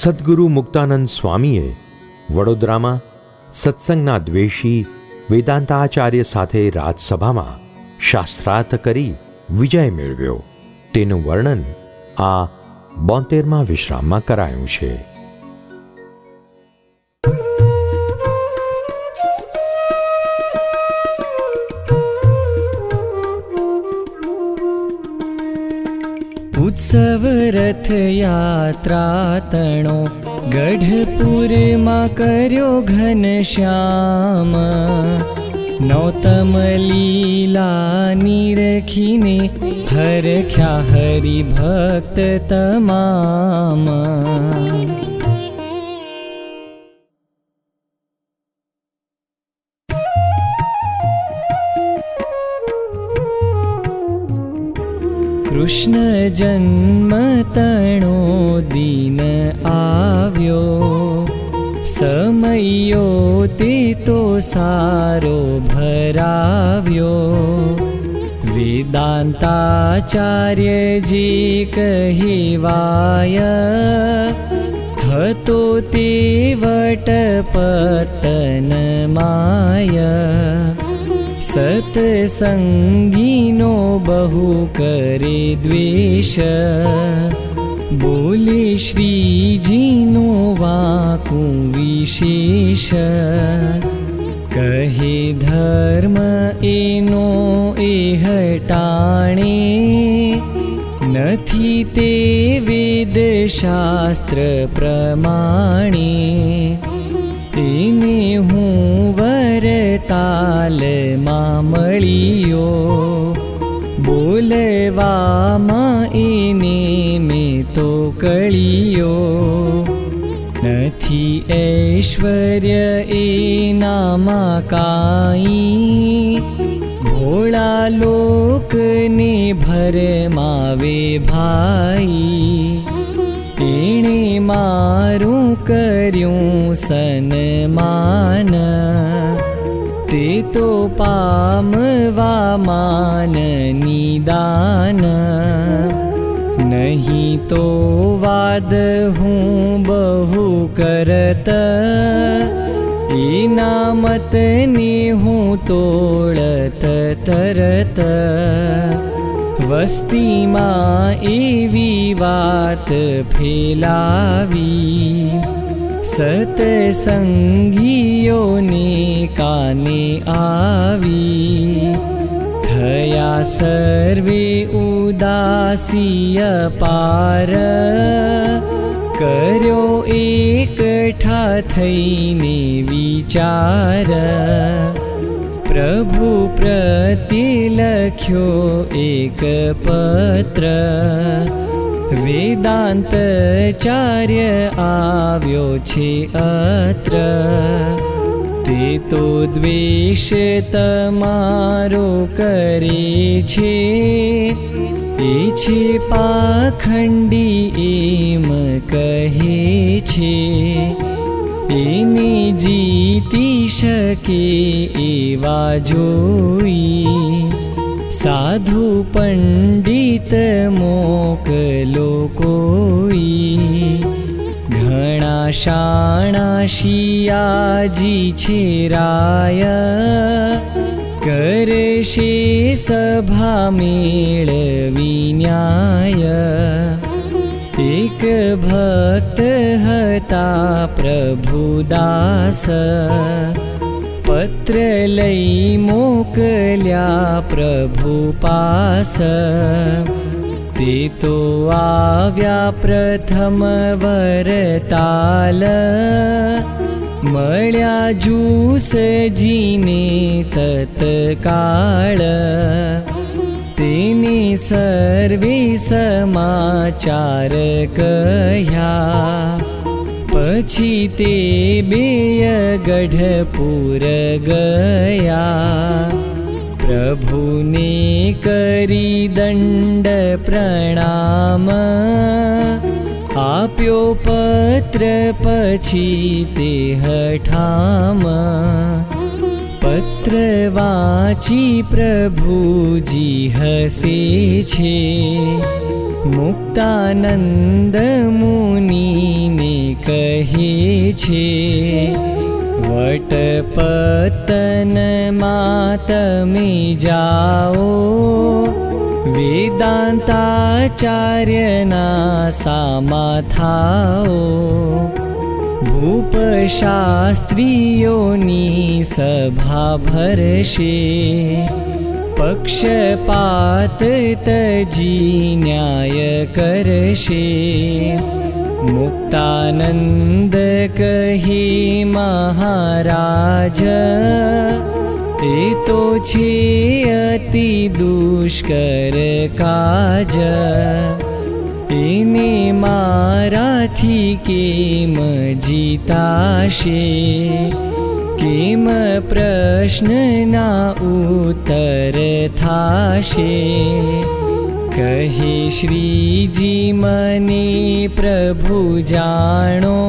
સદ્ગુરુ મુક્તાનંદ સ્વામીએ વડોદરામાં સત્સંગના દ્વેષી વેદાંતાચાર્ય સાથે રાજસભામાં શાસ્ત્રાર્થ કરી વિજય મેળવ્યો તેનું વર્ણન આ 72મા વિશ્રામમાં કરાયું છે. ઉત્સવ રથયાત્રા તણો ગઢપુરમાં કર્યો ઘનશ્યામ. નૌતમ લીલા નિરખીને હરખ્યા હરિભક્ત તમામ. કૃષ્ણ જન્મ તણો દિન આવ્યો, સમયો તે તો સારો ભરાવ્યો. વેદાંતાચાર્યજી કહેવાય, હતો તે વટપતન માય. સતસંગીનો બહુ કરે દ્વેષ, બોલે શ્રીજીનો વાકું વિશેષ. કહે ધર્મ એનો એ હટાણે, નથી તે વેદશાસ્ત્ર પ્રમાણે. તેને હું વરતાલમાં મળ્યો, બોલવામાં એને મેં તો કળ્યો. નથી ઐશ્વર્ય એનામાં કાંઈ, ભોળા લોકને ભરમાવે ભાઈ. એણે મારું કર્યું સન્માન, તે તો પામવા માન નિદાન. નહીં તો વાદ હું બહુ કરત, એના મતને હું તોડત તરત. વસ્તીમાં એવી વાત ફેલાવી, સતસંગીઓને કાને આવી. થયા સર્વે ઉદાસી પાર, કર્યો એકઠા થઈને વિચાર. પ્રભુ પ્રત્યે લખ્યો એક પત્ર, વેદાંતચાર્ય આવ્યો છે અત્ર. તે તો દ્વેષ તમારો કરે છે, એ છે પાખંડી એમ કહે છે. એને જીતી શકે એવા જોઈ, સાધુ પંડિત મોકલો કોઈ. ઘણા શાણા શિયાજી છે રાય, કરશે સભા મેળવી ન્યાય. એક ભક્ત હતા પ્રભુદાસ, પત્ર લઈ મોકલ્યા પ્રભુ પાસ. તે તો આવ્યા પ્રથમ વરતાલ, મળ્યા જૂસજીને તત્કાળ. તેને સર્વે સમાચાર કહ્યા, પછી તે બેય ગઢપુર ગયા. પ્રભુને કરી દંડ પ્રણામ, આપ્યો પત્ર પછી તે હઠામ. પત્ર વાંચી પ્રભુજી હસે છે, મુક્તાનંદ મુનિને કહે છે, વટપત્તનમાં તમે જાઓ, વેદાંતાચાર્યના સામા થાઓ, ભૂપશાસ્ત્રીઓની સભા ભરશે, પક્ષપાત તજી ન્યાય કરશે, મુક્તાનંદ કહે મહારાજ, એ તો છે અતિ દુષ્કર કાજ, એને મારાથી કેમ જીતાશે, કેમ પ્રશ્નના ઉત્તર થાશે, કહે શ્રીજી મને પ્રભુ જાણો,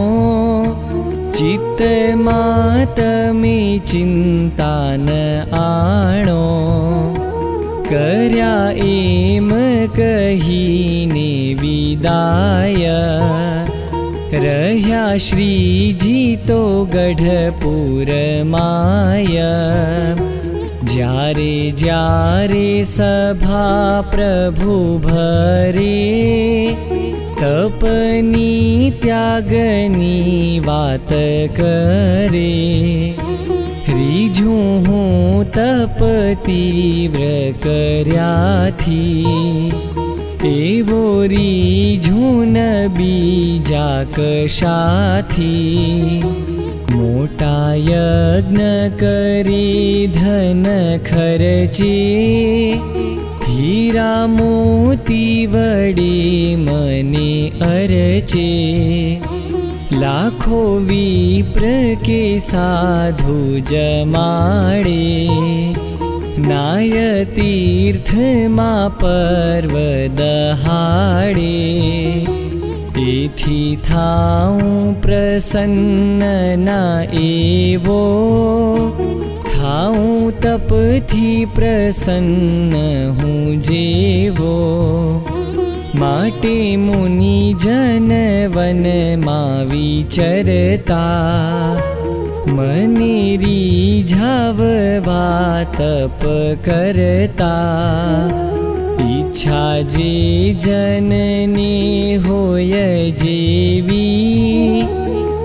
ચિત્તમાં તમે ચિંતા ન આણો, કર્યા એમ કહીને વિદાય, રહ્યા શ્રીજી તો ગઢપુરમાય, જ્યારે જ્યારે સભા પ્રભુ ભરે, તપની ત્યાગની વાત કરે, રીઝું હું તપ તીવ્ર કર્યાથી, એવો રીઝું ન બીજા કશાથી, મોટા યજ્ઞ કરી ધન ખર્ચે, હીરા મોતી વડે મને અરચે, લાખો વિપ્ર કે સાધુ જમાડે, નાય તીર્થમાં પર્વ દહાડે, એથી થાઉં પ્રસન્ન ના એવો, થાઉં તપથી પ્રસન્ન હું જેવો, માટે મુનિ જન વનમાં વિચરતા, મને રીઝાવવા તપ કરતા, ઈચ્છા જે જનને હોય જેવી,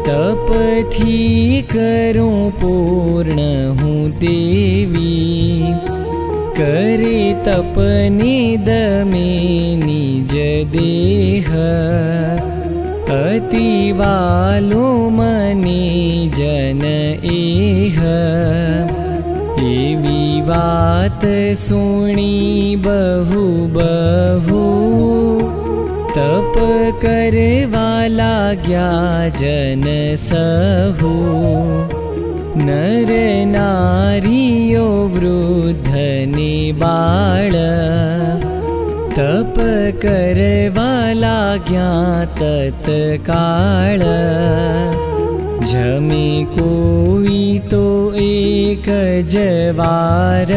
તપથી કરું પૂર્ણ હું તેવી, કરે તપને દમે નિજ દેહ, અતિ વાલો મને જન એહ, એવી વાત સુણી બહુ બહુ, તપ કરવા લાગ્યા જન સહુ, નર નારીઓ વૃદ્ધ ને બાળ, તપ કરવા લાગ્યા તત્કાળ, જમે કોઈ તો એક જ વાર,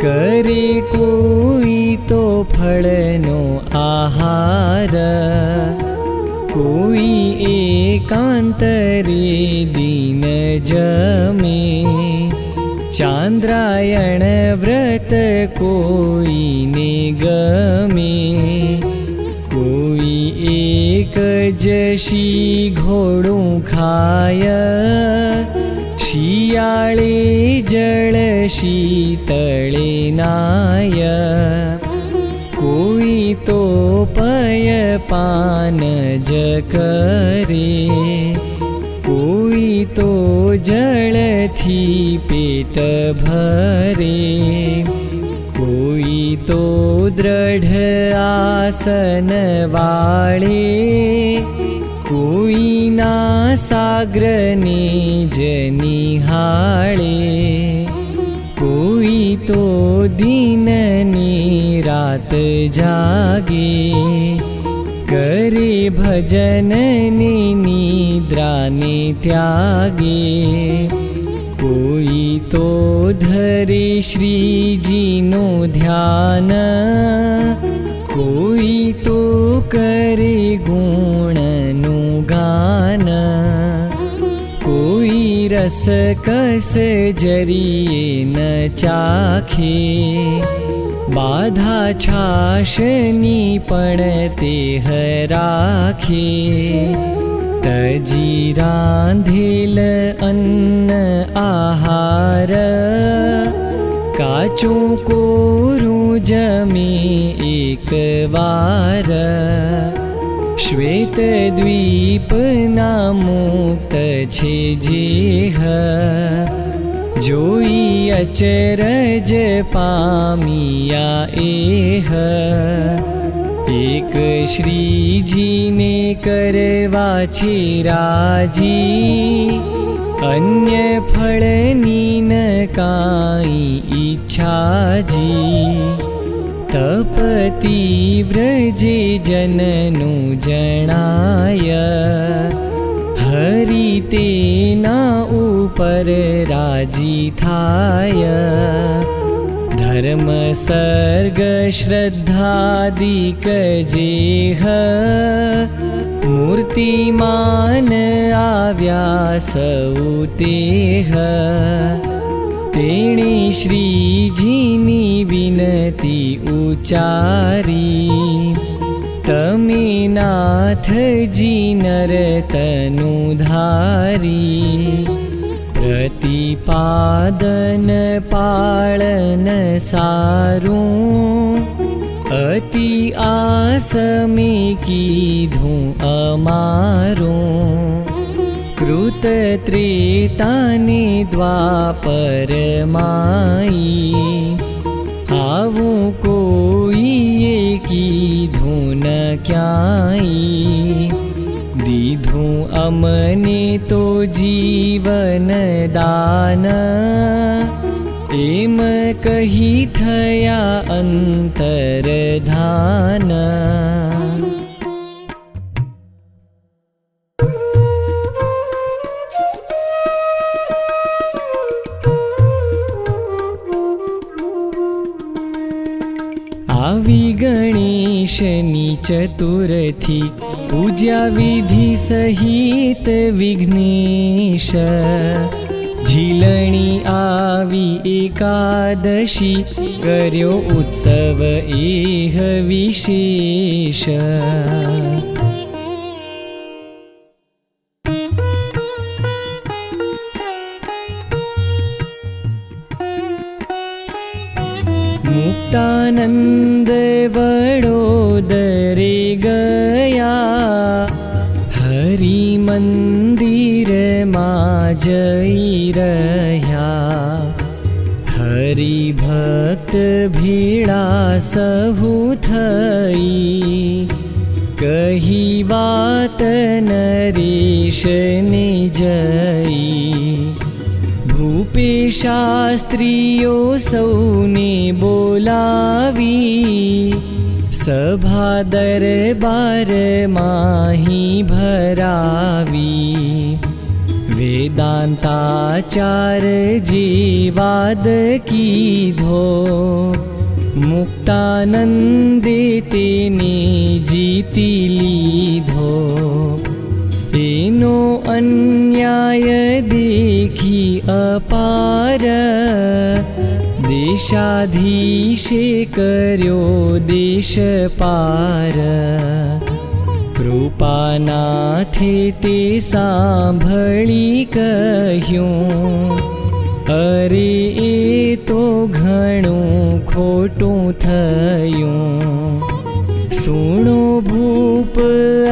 કરે કોઈ તો ફળનો આહાર, કોઈ એકાંતરે દિન જમે, ચાંદ્રાયણ વ્રત કોઈને ગમે, કોઈ એક જ શી ઘોડું ખાય, શિયાળે જળ શીતળે નાય, કોઈ તો પય પાન જ કરે, કોઈ તો જળથી પેટ ભરે, કોઈ તો દ્રઢ આસન વાળે, કોઈના સાગ્રને જ નિહાળે, કોઈ તો દિનની રાત જાગે, કરે ભજનની નિદ્રાને ત્યાગે, કોઈ તો ધરે શ્રીજીનું ધ્યાન, કોઈ તો કરે ગુણનું ગાન, કોઈ રસ કસ જરીએ ન ચાખે, બાધા છાશની પણ તે હરાખે. તજી રાંધેલ અન્ન આહાર, કાચું કોરું જમે એકવાર. શ્વેત દ્વીપના મુક્ત છે જેહ, જોઈ અચરજ પામિયા એહ. એક શ્રીજીને કરવા છે રાજી, અન્ય ફળની ન કાંઈ ઈચ્છાજી. તપતી વ્રજે જનનું જણાય, હરિ તેના ઉપર રાજી થાય. ધર્મ સર્ગ શ્રદ્ધાદિક જેહ, મૂર્તિમાન આવ્યા સૌ તેહ. તેણે શ્રીજીની વિનતી ઉચ્ચારી, તમે નાથજી નરતનુ ધારી. પ્રતિપાદન પાળન સારું, અતિ આસમે કીધું અમારું. કૃત ત્રેતાને દ્વાપર માઈ, આવું કોઈએ કીધું ન ક્યાંય. દીધું અમને તો જીવન દાન, એમ કહી થયા અંતરધાન. આવી ગણેશની ચતુરથી, પૂજ્યા વિધિ સહિત વિઘ્નેશ. ઝીલણી આવી એકાદશી, કર્યો ઉત્સવ એહ વિશેષ. મુક્તાનંદ વડોદરે ગયા, હરિ મંદિરમાં જઈ રહ્યા. હરિભક્ત ભેળા સહુ થઈ, કહી વાત નરેશને જઈ. ભૂપે શાસ્ત્રીઓ સૌને બોલાવી, સભા દરબાર માહી ભરાવી. વેદાંતાચાર જે વાદ કીધો, મુક્તાનંદે તેને જીતી લીધો. એનો અન્યાય દેખી અપાર, દેશાધીશે કર્યો દેશ પાર. કૃપાનાથે તે સાંભળી કહ્યું, અરે એ તો ઘણું ખોટું થયું. સુણો ભૂપ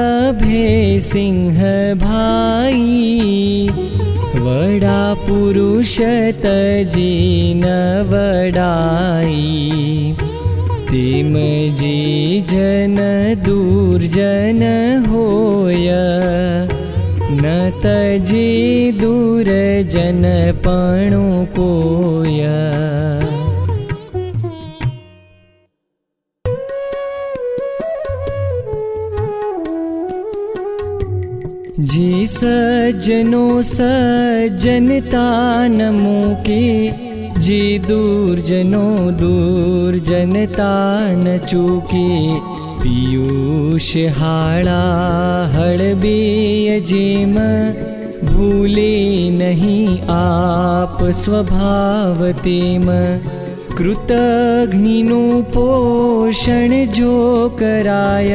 અભયસિંહ ભાઈ, વડા પુરુષ તજી ન વડાઈ. તેમ જે જન દુર્જન હોય, ન તજે દુર્જન પણ કોય. जे सज्जनो सज्जनता न मूके, जे दुर्जनो दुर्जनता न चूके। पीयूष हाड़ा हड़बे जेम, भूले नहीं आप स्वभाव तेम। कृतघ्निनु पोषण जो कराय,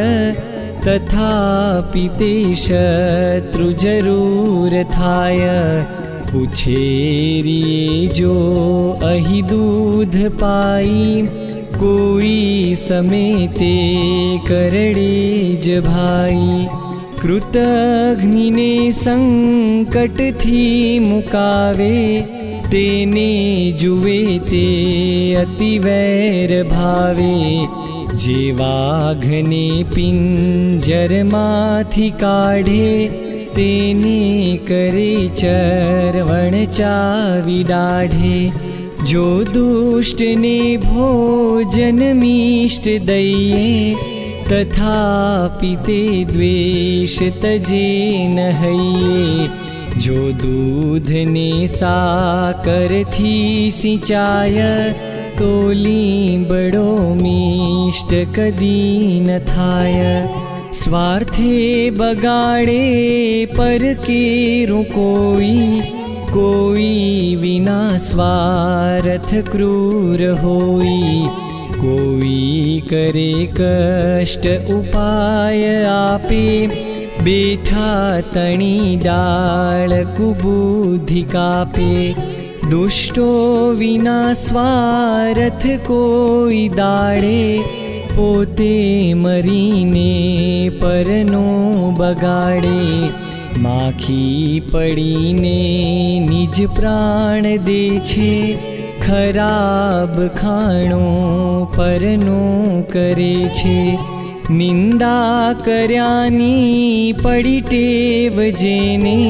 तथापि ते शत्रु जरूर थाय। उछेरिए जो अहि दूध पाई, कोई समेते करड़े ज भाई। कृतघ्निने संकट थी मुकावे, तेने जुवे ते अति वैर भावे। जे वाघने पिंजर माथी काढ़े, तेने करे चरवण चावी डाढ़े। जो दुष्ट ने भोजन मिष्ट दइए, तथापि ते द्वेष तजे न हइए। जो दूध ने साकर थी सिंचाय, तोली बड़ो मिष्ट कदी न थाय। स्वार्थे बगाड़े पर केरु कोई, कोई विना स्वार्थ क्रूर होई। कोई करे कष्ट उपाय आपे, बेठा तणी डाल कुबुद्धि कापे। दुष्टो विना स्वार्थ कोई दाड़े, पोते मरीने परनो बगाड़े। माखी पड़ीने निज प्राण दे छे, खराब खाणो परनो करे छे। निंदा कर्यानी पड़ी टेव जेने,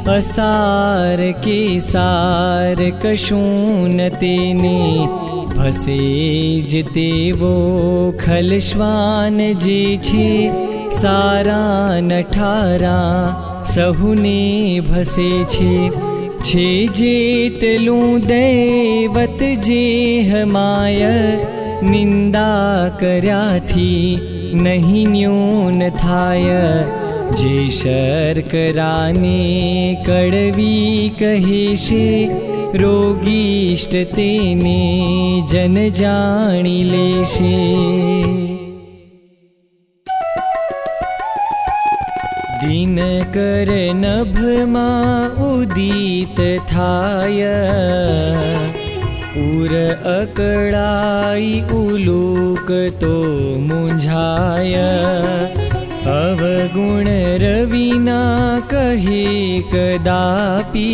असार के सार कशून तेने। भसे ज तेवो खलश्वान जे छे, सारा नठारा सहुने भसे छे जेटलूं दैवत जे हमाय, निंदा कर्याथी नहीं न्यून थाय। जे शर्कराने कड़वी कहे छे, रोगीष्ट तेने जन जाणी लेशे। दिनकर नभमा उदित थाय, उर अकड़ाई उलूक तो मुंझाय। अवगुण रविना कहे कदापि,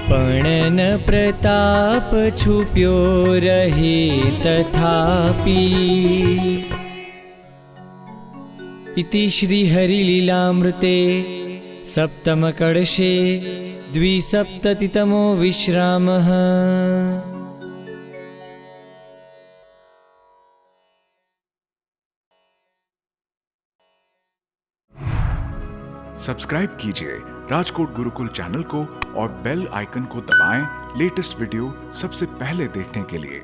पण न प्रताप छुप्यो रहे तथापि। इति श्री हरिलीलामृते सप्तमकर्षे 270तमो विश्रामः। सब्सक्राइब कीजिए राजकोट गुरुकुल चैनल को और बेल आइकन को दबाएं लेटेस्ट वीडियो सबसे पहले देखने के लिए।